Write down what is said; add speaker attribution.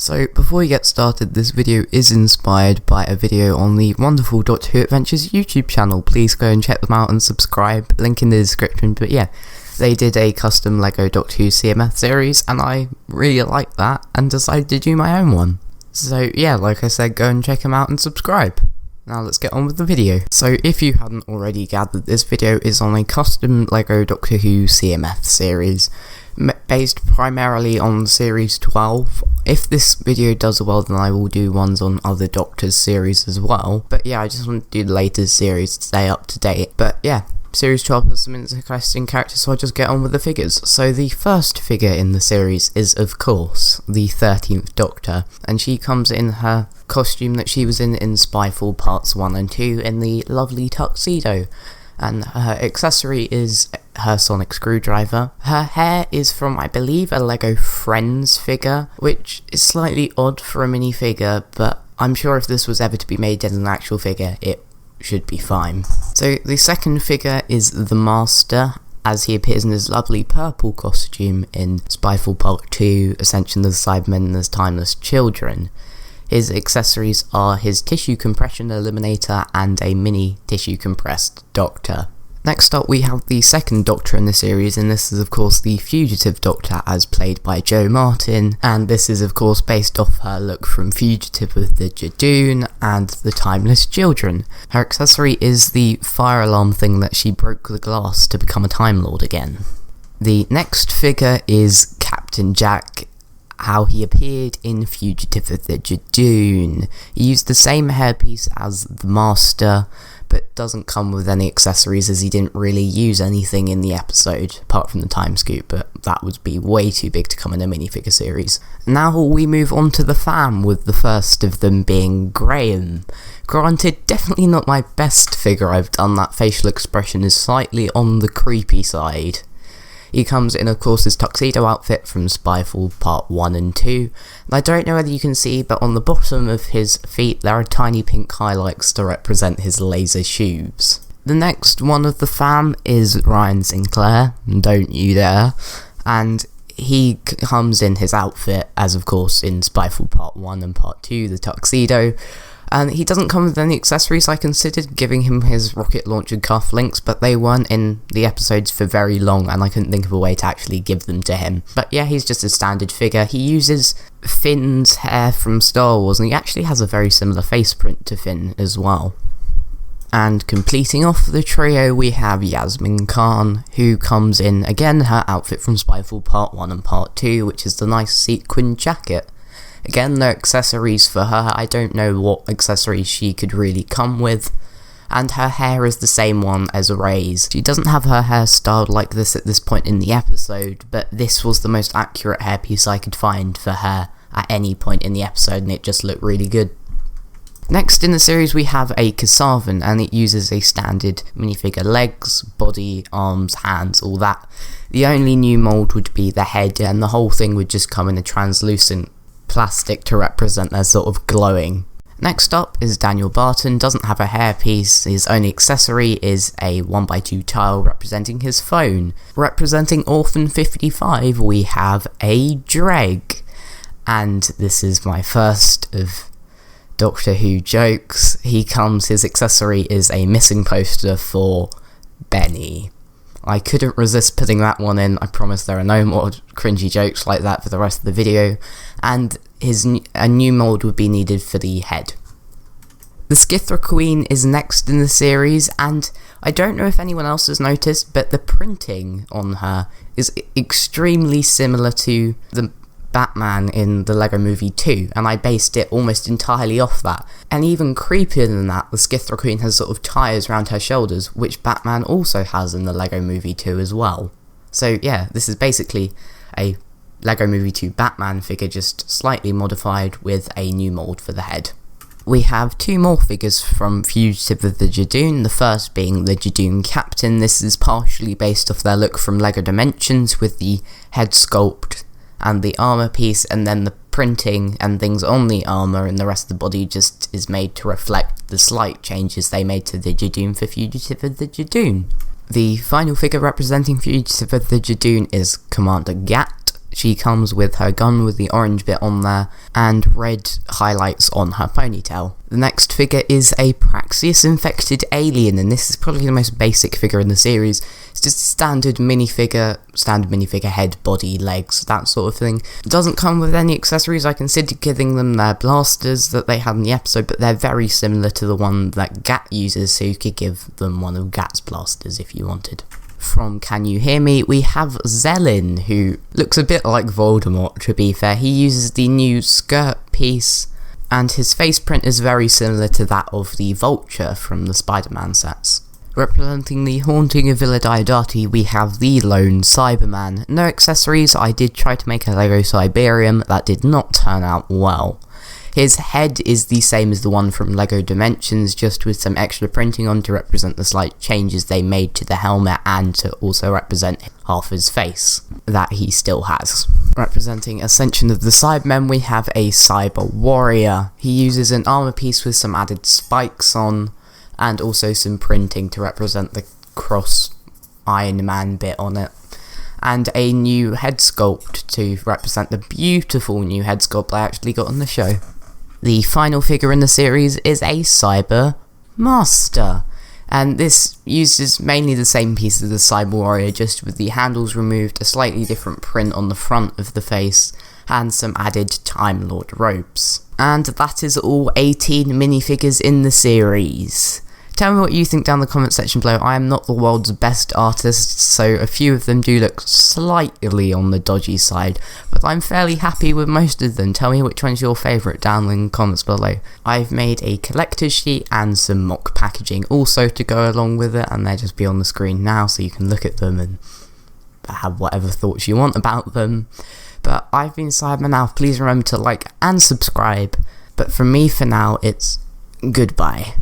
Speaker 1: So before we get started, this video is inspired by a video on the wonderful Doctor Who Adventures YouTube channel. Please go and check them out and subscribe, link in the description. But yeah, they did a custom LEGO Doctor Who CMF series and I really liked that and decided to do my own one. So yeah, like I said, go and check them out and subscribe. Now let's get on with the video. So if you hadn't already gathered, this video is on a custom LEGO Doctor Who CMF series, based primarily on series 12. If this video does well, then I will do ones on other Doctors series as well. But yeah, I just want to do the latest series to stay up to date. But yeah, series 12 has some interesting characters, so I'll just get on with the figures. So the first figure in the series is, of course, the 13th Doctor, and she comes in her costume that she was in Spyfall Parts 1 and 2 in the lovely tuxedo, and her accessory is her sonic screwdriver. Her hair is from, I believe, a LEGO Friends figure, which is slightly odd for a minifigure, but I'm sure if this was ever to be made as an actual figure, it should be fine. So the second figure is the Master, as he appears in his lovely purple costume in Spyfall Part 2, Ascension of the Cybermen and As Timeless Children. His accessories are his tissue compression eliminator and a mini tissue compressed Doctor. Next up we have the second Doctor in the series, and this is of course the Fugitive Doctor as played by Jo Martin, and this is of course based off her look from Fugitive with the Judoon and the Timeless Children. Her accessory is the fire alarm thing that she broke the glass to become a Time Lord again. The next figure is Captain Jack, how he appeared in Fugitive with the Judoon. He used the same hairpiece as the Master, but doesn't come with any accessories as he didn't really use anything in the episode, apart from the time scoop, but that would be way too big to come in a minifigure series. Now we move on to the fam, with the first of them being Graham. Granted, definitely not my best figure I've done, that facial expression is slightly on the creepy side. He comes in, of course, his tuxedo outfit from Spyfall Part 1 and 2, and I don't know whether you can see, but on the bottom of his feet there are tiny pink highlights to represent his laser shoes. The next one of the fam is Ryan Sinclair, don't you dare, and he comes in his outfit, as of course in Spyfall Part 1 and Part 2, the tuxedo, and he doesn't come with any accessories. I considered giving him his rocket launcher cufflinks, but they weren't in the episodes for very long and I couldn't think of a way to actually give them to him. But yeah, he's just a standard figure. He uses Finn's hair from Star Wars, and he actually has a very similar face print to Finn as well. And completing off the trio we have Yasmin Khan, who comes in, again, her outfit from Spyfall Part 1 and Part 2, which is the nice sequin jacket. Again, no accessories for her. I don't know what accessories she could really come with, and her hair is the same one as Ray's. She doesn't have her hair styled like this at this point in the episode, but this was the most accurate hairpiece I could find for her at any point in the episode, and it just looked really good. Next in the series we have a Kasavan, and it uses a standard minifigure legs, body, arms, hands, all that. The only new mould would be the head, and the whole thing would just come in a translucent plastic to represent their sort of glowing. Next up is Daniel Barton, doesn't have a hairpiece, his only accessory is a 1x2 tile representing his phone. Representing Orphan 55 we have a Dreg, and this is my first of Doctor Who jokes. His accessory is a missing poster for Benny. I couldn't resist putting that one in. I promise there are no more cringy jokes like that for the rest of the video, and a new mould would be needed for the head. The Skithra Queen is next in the series, and I don't know if anyone else has noticed, but the printing on her is extremely similar to the Batman in the LEGO Movie 2, and I based it almost entirely off that. And even creepier than that, the Skithra Queen has sort of tyres around her shoulders, which Batman also has in the LEGO Movie 2 as well. So yeah, this is basically a LEGO Movie 2 Batman figure, just slightly modified with a new mould for the head. We have two more figures from Fugitive of the Judoon, the first being the Judoon Captain. This is partially based off their look from LEGO Dimensions, with the head sculpt and the armour piece, and then the printing and things on the armour and the rest of the body just is made to reflect the slight changes they made to the Judoon for Fugitive of the Judoon. The final figure representing Fugitive of the Judoon is Commander Gat. She comes with her gun with the orange bit on there, and red highlights on her ponytail. The next figure is a Praxeus-infected alien, and this is probably the most basic figure in the series. It's just standard minifigure head, body, legs, that sort of thing. It doesn't come with any accessories. I considered giving them their blasters that they had in the episode, but they're very similar to the one that Gat uses, so you could give them one of Gat's blasters if you wanted. From Can You Hear Me, we have Zelin, who looks a bit like Voldemort, to be fair. He uses the new skirt piece, and his face print is very similar to that of the Vulture from the Spider-Man sets. Representing the Haunting of Villa Diodati, we have the Lone Cyberman. No accessories. I did try to make a Lego Cyberium, that did not turn out well. His head is the same as the one from LEGO Dimensions, just with some extra printing on to represent the slight changes they made to the helmet and to also represent half his face that he still has. Representing Ascension of the Cybermen, we have a Cyber Warrior. He uses an armor piece with some added spikes on, and also some printing to represent the cross Iron Man bit on it. And a new head sculpt to represent the beautiful new head sculpt I actually got on the show. The final figure in the series is a Cyber Master, and this uses mainly the same piece as the Cyber Warrior, just with the handles removed, a slightly different print on the front of the face, and some added Time Lord robes. And that is all 18 minifigures in the series. Tell me what you think down in the comment section below. I am not the world's best artist, so a few of them do look slightly on the dodgy side, but I'm fairly happy with most of them. Tell me which one's your favourite down in the comments below. I've made a collector's sheet and some mock packaging also to go along with it, and they'll just be on the screen now so you can look at them and have whatever thoughts you want about them. But I've been Cyberman now. Please remember to like and subscribe, but from me for now, it's goodbye.